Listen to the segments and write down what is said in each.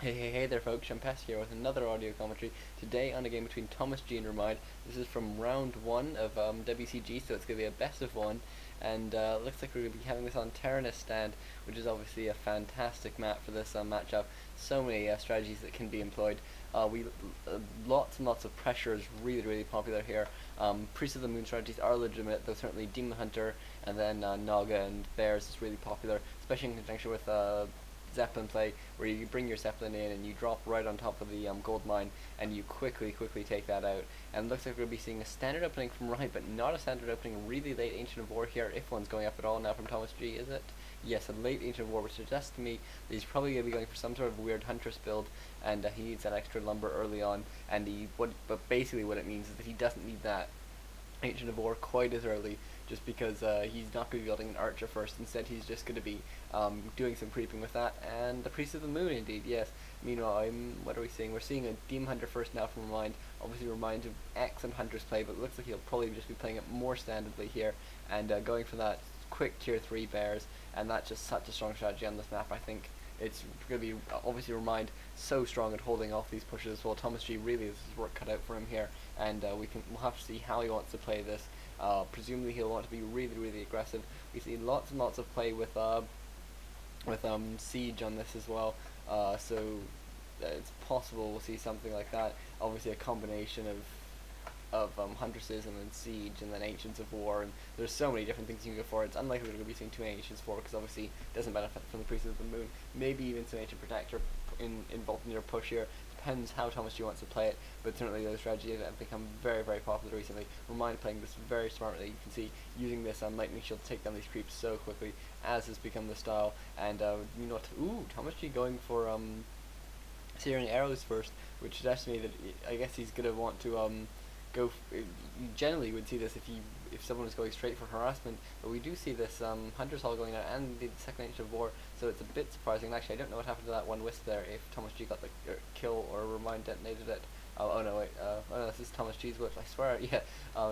Hey there folks, Chumpesque here with another audio commentary. Today on a game between ThomasG and ReminD. This is from round 1 of WCG, so it's going to be a best of 1. And looks like we're going to be having this on Terranus stand, which is obviously a fantastic map for this matchup. So many strategies that can be employed. Lots and lots of pressure is really popular here. Priest of the Moon strategies are legitimate, though certainly Demon Hunter and then Naga and Bears is really popular, especially in conjunction with Zeppelin play, where you bring your Zeppelin in and you drop right on top of the gold mine and you quickly take that out. And it looks like we'll be seeing a standard opening from right, but not a standard opening really late Ancient of War here, if one's going up at all now from ThomasG, is it? Yes, a late Ancient of War, which suggests to me that he's probably going to be going for some sort of weird Huntress build, and he needs that extra lumber early on, and but basically what it means is that he doesn't need that Ancient of War quite as early, just because he's not going to be building an archer first. Instead, he's just going to be doing some creeping with that. And the Priest of the Moon, indeed, yes. Meanwhile, what are we seeing? We're seeing a Demon Hunter first now from ReminD. Obviously, ReminD of excellent Hunter's play, but it looks like he'll probably just be playing it more standardly here and going for that quick tier 3 bears. And that's just such a strong strategy on this map, I think. It's going to be obviously ReminD so strong at holding off these pushes, while ThomasG really has his work cut out for him here, and we'll have to see how he wants to play this. Presumably he'll want to be really aggressive. We see lots and lots of play with siege on this as well, so it's possible we'll see something like that. Obviously a combination of Huntresses and then Siege and then Ancients of War, and there's so many different things you can go for. It's unlikely we're going to be seeing too many Ancients of War, because obviously it doesn't benefit from the Priest of the Moon. Maybe even some Ancient Protector involved in your push here. Depends how ThomasG wants to play it, but certainly those strategies have become very popular recently. ReminD playing this very smartly. You can see using this Lightning Shield to take down these creeps so quickly, as has become the style. And you know what? Ooh, ThomasG going for Searing Arrows first, which suggests to me that I guess he's gonna want to you generally would see this if someone was going straight for harassment, but we do see this Hunter's Hall going out and the second Ancient of War, so it's a bit surprising. Actually, I don't know what happened to that one wisp there, if ThomasG got the kill or ReminD detonated it. Oh no, wait, oh no, this is ThomasG's whip, I swear. Yeah,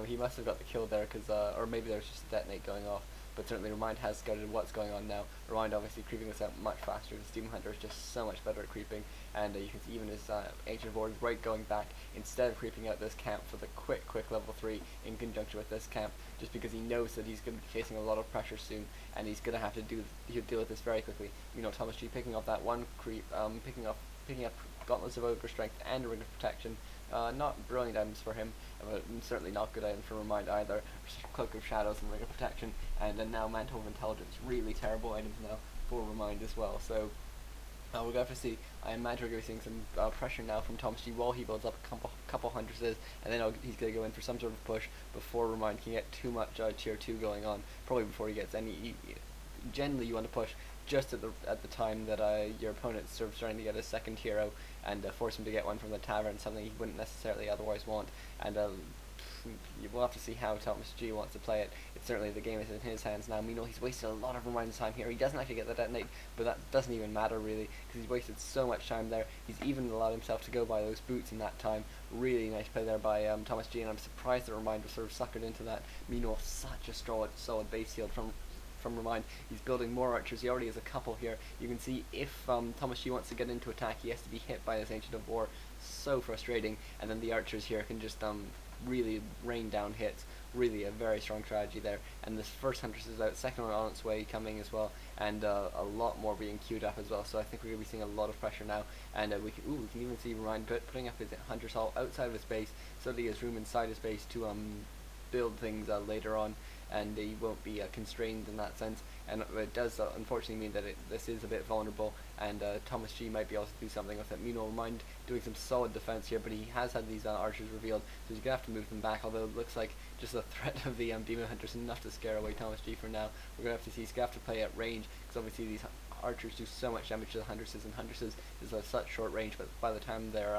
he must have got the kill there, cause, or maybe there was just a detonate going off. But certainly ReminD has scouted what's going on now. ReminD obviously creeping this out much faster. The Demon Hunter is just so much better at creeping, and you can see even his Ancient War is right going back instead of creeping out this camp for the quick level 3 in conjunction with this camp, just because he knows that he's going to be facing a lot of pressure soon, and he's going to have to deal with this very quickly. You know, ThomasG picking up that one creep, picking up Gauntlets of Ogre Strength and a Ring of Protection. Not brilliant items for him, but certainly not good items for ReminD either. Cloak of Shadows and Ring of Protection, and then now Mantle of Intelligence. Really terrible items now for ReminD as well. So we're going to have to see. I imagine we're going to be seeing some pressure now from ThomasG while he builds up a couple Huntresses, and then he's going to go in for some sort of push before ReminD can get too much tier 2 going on. Probably before he gets any. Generally, you want to push just at the time that your opponent's sort of starting to get a second hero, and force him to get one from the tavern, something he wouldn't necessarily otherwise want. And we'll have to see how ThomasG wants to play it. It's certainly, the game is in his hands now. Meanwhile, he's wasted a lot of ReminD's time here. He doesn't actually get the detonate, but that doesn't even matter really, because he's wasted so much time there. He's even allowed himself to go by those boots in that time. Really nice play there by ThomasG, and I'm surprised that ReminD was sort of suckered into that. Meanwhile, such a solid base shield from ReminD. He's building more archers. He already has a couple here. You can see if ThomasG wants to get into attack, he has to be hit by this Ancient of War. So frustrating. And then the archers here can just really rain down hits. Really a very strong strategy there. And this first Huntress is out, second one on its way coming as well, and a lot more being queued up as well. So I think we're going to be seeing a lot of pressure now, and we can even see ReminD putting up his Hunter's Hall outside of his base, so that he has room inside his base to build things later on, and he won't be constrained in that sense. And it does unfortunately mean that this is a bit vulnerable, and ThomasG might be able to do something with it. Meanwhile, ReminD doing some solid defense here, but he has had these archers revealed, so he's going to have to move them back, although it looks like just the threat of the Demon Hunters is enough to scare away ThomasG for now. We're going to have to see, he's going to have to play at range, because obviously these archers do so much damage to the Huntresses, and Huntresses is such short range, but by the time they're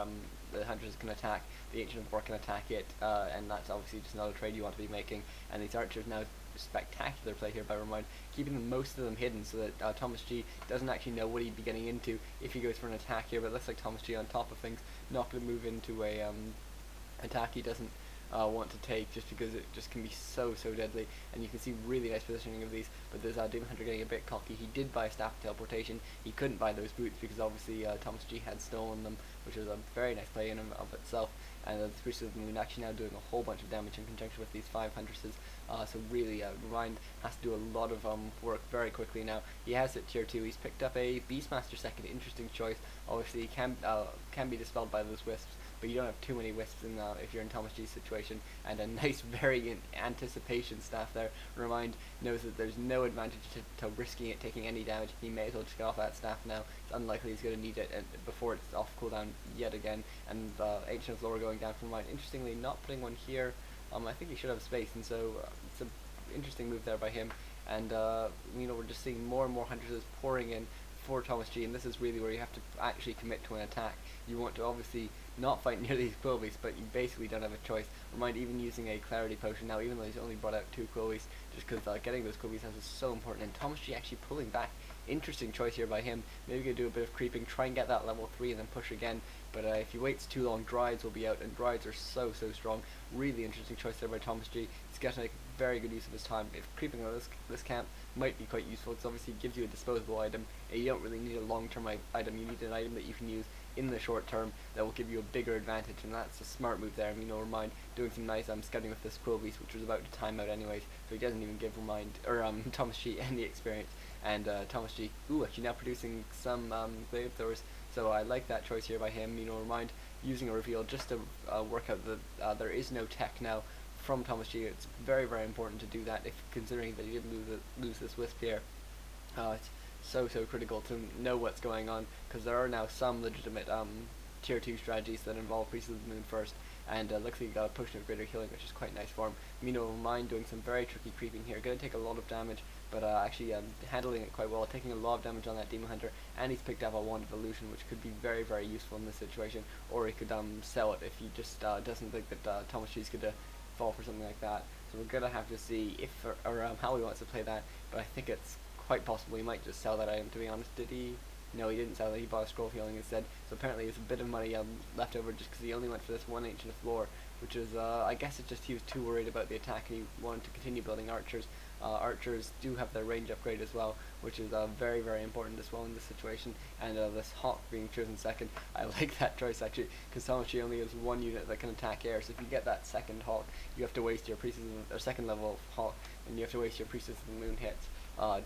the Huntresses can attack, the Ancient of War can attack it, and that's obviously just not a trade you want to be making. And these archers now, spectacular play here by ReminD, keeping most of them hidden so that ThomasG doesn't actually know what he'd be getting into if he goes for an attack here. But it looks like ThomasG on top of things, not going to move into a attack he doesn't want to take, just because it just can be so deadly. And you can see really nice positioning of these. But there's Demon Hunter getting a bit cocky. He did buy a staff teleportation. He couldn't buy those boots because obviously ThomasG had stolen them, which was a very nice play in and of itself. And the Priest of the Moon actually now doing a whole bunch of damage in conjunction with these 500s. So really, ReminD has to do a lot of work very quickly now. He has hit tier 2. He's picked up a Beastmaster second. Interesting choice. Obviously, he can be dispelled by those wisps, but you don't have too many wisps in if you're in ThomasG's situation. And a nice, very anticipation staff there. ReminD knows that there's no advantage to risking it taking any damage. He may as well just get off that staff now. It's unlikely he's going to need it before it's off cooldown yet again. And Ancient of Lore going down from ReminD. Interestingly, not putting one here. I think he should have space, and so it's an interesting move there by him. And we're just seeing more and more hunters pouring in for ThomasG, and this is really where you have to actually commit to an attack. You want to obviously not fight near these Quilbeasts, but you basically don't have a choice. ReminD even using a Clarity Potion now, even though he's only brought out 2 Quilbeasts, just because getting those Quilbeasts is so important. And ThomasG actually pulling back. Interesting choice here by him. Maybe gonna do a bit of creeping, try and get that level 3 and then push again. But if he waits too long, Dryades will be out, and Dryades are so strong. Really interesting choice there by ThomasG. He's got to make very good use of his time. If creeping on this camp might be quite useful, because obviously it gives you a disposable item, and you don't really need a long-term item. You need an item that you can use in the short term that will give you a bigger advantage, and that's a smart move there. ReminD doing some nice scouting with this Quilbeast, which was about to time out anyways, so he doesn't even give ThomasG any experience. And ThomasG, actually now producing some glaive throwers, so I like that choice here by him. ReminD using a reveal just to work out that there is no tech now from ThomasG. It's very important to do that, if considering that he did lose this wisp here. It's so critical to know what's going on, because there are now some legitimate tier 2 strategies that involve Priest of the Moon first, and looks like he got a potion of greater healing, which is quite nice for him. ReminD doing some very tricky creeping here, going to take a lot of damage, but actually handling it quite well, taking a lot of damage on that Demon Hunter, and he's picked up a Wand of Illusion, which could be very useful in this situation, or he could sell it if he just doesn't think that ThomasG's going to fall for something like that. So we're going to have to see if or how he wants to play that, but I think it's quite possible he might just sell that item, to be honest. Did he? No, he didn't sell it. He bought a Scroll of Healing instead. So apparently there's a bit of money left over just because he only went for this one Ancient of Lore, which is, I guess it's just he was too worried about the attack and he wanted to continue building archers. Archers do have their range upgrade as well, which is very important as well in this situation. And this Hawk being chosen second, I like that choice actually, because ThomasG only has one unit that can attack air. So if you get that second Hawk, you have to waste your Priestess or second level Hawk, and you have to waste your Priestess of the Moon hits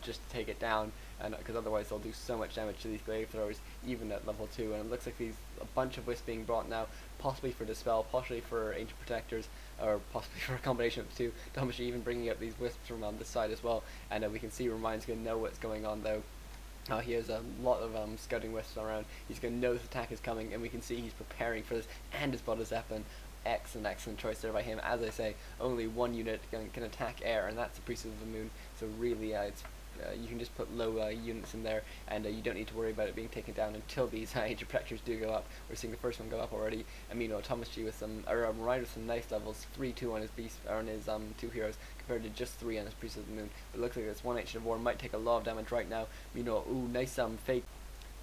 just to take it down, and because otherwise they'll do so much damage to these glaive throwers even at level 2. And it looks like a bunch of wisps being brought now, possibly for dispel, possibly for ancient protectors, or possibly for a combination of the two. ThomasG even bringing up these wisps from this side as well, and we can see ReminD's going to know what's going on though. He has a lot of scouting wisps around. He's going to know this attack is coming, and we can see he's preparing for this, and has bought a Zeppelin. Excellent choice there by him. As I say, only one unit can attack air, and that's the Priest of the Moon. So really, it's you can just put low units in there, and you don't need to worry about it being taken down until these ancient protectors do go up. We're seeing the first one go up already. ThomasG with some, ReminD with some nice levels, 3-2 on his beast, or on his 2 heroes, compared to just 3 on his Priest of the Moon. But it looks like this one Ancient of War might take a lot of damage right now. Nice fake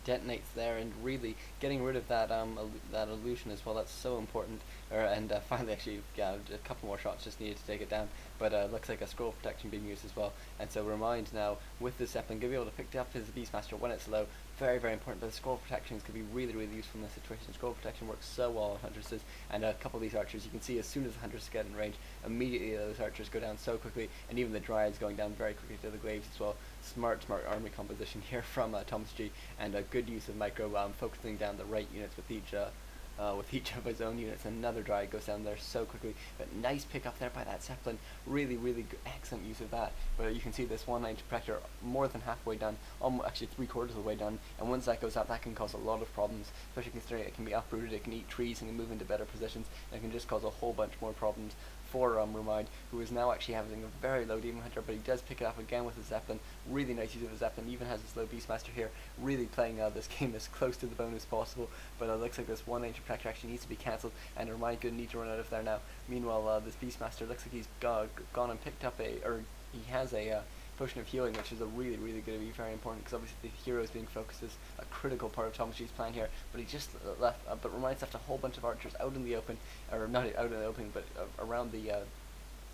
detonates there, and really getting rid of that that illusion as well. That's so important. And finally, actually, a couple more shots just needed to take it down. But looks like a scroll of protection being used as well. And so ReminD now with the Zeppelin going to be able to pick up his Beastmaster when it's low. Very important. But the scroll of protection could be really useful in this situation. Scroll of protection works so well on huntresses, and a couple of these archers, you can see as soon as the hunters get in range, immediately those archers go down so quickly, and even the Dryads going down very quickly to the glaives as well. Smart army composition here from ThomasG, and a good use of micro, focusing down the right units with each of his own units. Another Dryad goes down there so quickly, but nice pick up there by that Zeppelin. Really good, excellent use of that. But you can see this one Ancient Protector more than halfway done, actually 3/4 of the way done, and once that goes up, that can cause a lot of problems, especially considering it can be uprooted, it can eat trees and can move into better positions, and it can just cause a whole bunch more problems for ReminD, who is now actually having a very low Demon Hunter, but he does pick it up again with the Zeppelin. Really nice use of the Zeppelin, even has his low Beastmaster here, really playing this game as close to the bone as possible. But it looks like this one Ancient Protector actually needs to be cancelled, and ReminD going to need to run out of there now. Meanwhile, this Beastmaster looks like he's gone and picked up he has a Potion of Healing, which is a really going to be very important, because obviously the heroes being focused is a critical part of ThomasG's plan here. But he just left, but ReminD's left a whole bunch of archers out in the open, or not out in the open, but around the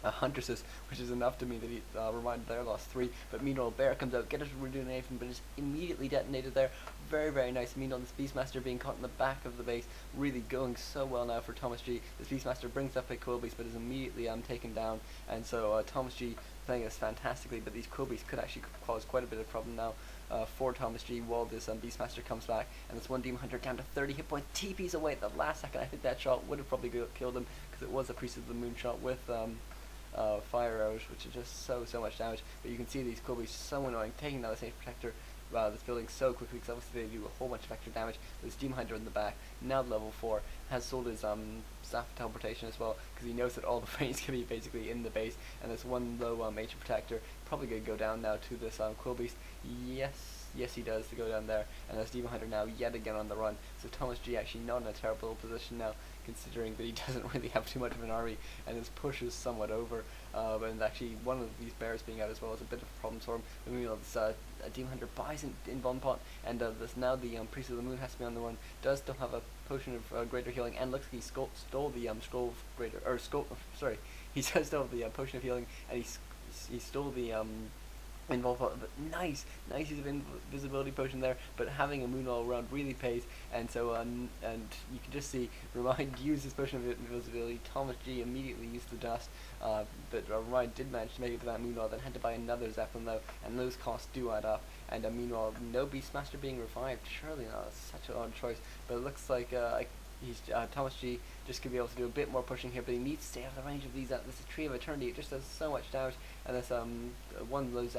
Huntresses, which is enough to mean that he ReminD there lost 3. But meanwhile, Bear comes out, get us rejuvenation, but is immediately detonated there. Very nice. Meanwhile, this Beastmaster being caught in the back of the base, really going so well now for ThomasG. This Beastmaster brings up a Quillbeast, but is immediately taken down, and so ThomasG playing this fantastically. But these Quillbeasts could actually cause quite a bit of problem now for ThomasG while this Beastmaster comes back, and this one Demon Hunter down to 30 hit points, TP's away at the last second. I think that shot would have probably killed him, because it was a Priest of the Moon shot with fire arrows, which is just so much damage. But you can see these Quillbeasts so annoying, taking down the Sage Protector, this building so quickly, because obviously they do a whole bunch of extra damage. This Demon Hunter in the back, now level 4, has sold his Staff of Teleportation as well, because he knows that all the frames can be basically in the base, and this one low Ancient Protector probably going to go down now to this Quillbeast. Yes, he does, to go down there, and this Demon Hunter now yet again on the run. So ThomasG actually not in a terrible position now, considering that he doesn't really have too much of an army, and his push is somewhat over. And actually, one of these bears being out as well is a bit of a problem for him. But meanwhile, this Demon Hunter buys in one pot, and this now the Priest of the Moon has to be on the run. Does still have a potion of greater healing, and looks like he stole the scroll of greater, or sorry, he does still have the potion of healing, and he stole the invulnerable, but nice use of invisibility potion there. But having a moon all around really pays, and so and you can just see ReminD use his potion of invisibility. ThomasG immediately used the dust, but ReminD did manage to make it to that moon all, then had to buy another Zeppelin though, and those costs do add up. And meanwhile, no Beastmaster being revived, surely not. It's such an odd choice, but it looks like he's ThomasG just could be able to do a bit more pushing here, but he needs to stay out of the range of these. This is Tree of Eternity. It just does so much damage, and this one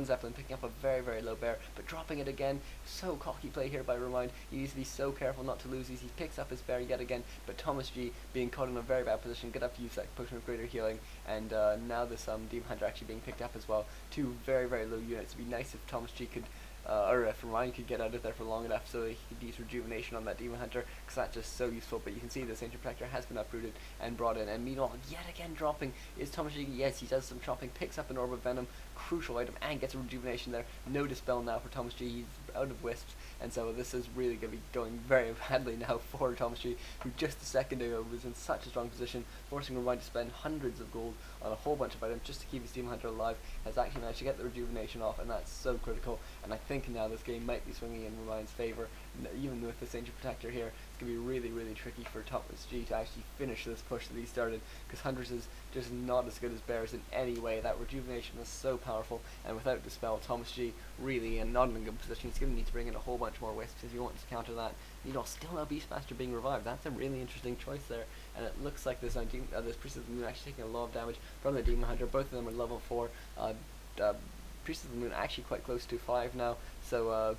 Zeppelin picking up a very low bear, but dropping it again. So cocky play here by ReminD. He needs to be so careful not to lose these. He picks up his bear yet again, but ThomasG being caught in a very bad position, good enough to use that potion of greater healing, and now this Demon Hunter actually being picked up as well. Two very low units. It'd be nice if ThomasG could. Or if ReminD could get out of there for long enough so he could use rejuvenation on that Demon Hunter, because that's just so useful. But you can see this Ancient Protector has been uprooted and brought in, and meanwhile, yet again dropping is ThomasG. Yes, he does some chopping, picks up an Orb of Venom, crucial item, and gets a rejuvenation there. No Dispel now for ThomasG, he's out of Wisps, and so this is really going to be going very badly now for ThomasG, who just a second ago was in such a strong position, forcing ReminD to spend hundreds of gold on a whole bunch of items just to keep his Demon Hunter alive. Has actually managed to get the rejuvenation off, and that's so critical. And I think now this game might be swinging in ReminD's favor. Even with this Ancient Protector here, it's going to be really tricky for ThomasG to actually finish this push that he started, because Hunters is just not as good as Bears in any way. That rejuvenation is so powerful, and without Dispel, ThomasG really not in a good position. He's going to need to bring in a whole bunch more Wisps if he wants to counter that. Still no Beastmaster being revived. That's a really interesting choice there, and it looks like this this Priest of the Moon actually taking a lot of damage from the Demon Hunter. Both of them are level 4. Priest of the Moon actually quite close to 5 now, so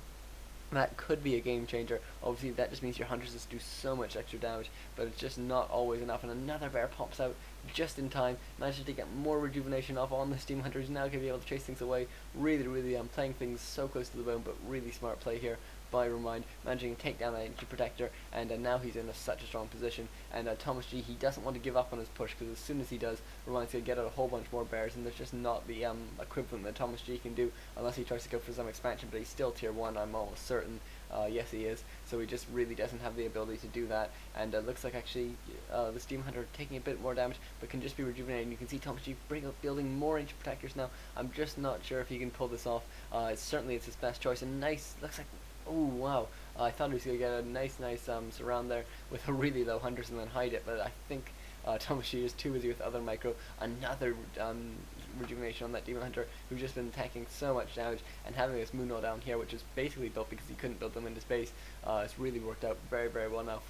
that could be a game changer. Obviously, that just means your Hunters just do so much extra damage, but it's just not always enough. And another bear pops out just in time, manages to get more rejuvenation off on this Demon Hunter. He's now going to be able to chase things away. Really playing things so close to the bone, but really smart play here by ReminD, managing to take down that Ancient Protector, and now he's in such a strong position. And ThomasG, he doesn't want to give up on his push, because as soon as he does, ReminD's going to get out a whole bunch more bears, and there's just not the equivalent that ThomasG can do unless he tries to go for some expansion. But he's still tier 1, I'm almost certain. Yes, he is. So he just really doesn't have the ability to do that. And it looks like actually this Demon Hunter taking a bit more damage, but can just be rejuvenated. You can see ThomasG building more Ancient Protectors now. I'm just not sure if he can pull this off. Certainly it's his best choice. And nice, looks like, oh wow. I thought he was going to get a nice surround there with a really low Hunters and then hide it, but I think ThomasG is too busy with other micro. Another rejuvenation on that Demon Hunter, who's just been taking so much damage, and having this Moon All down here, which is basically built because he couldn't build them into space. It's really worked out very well now for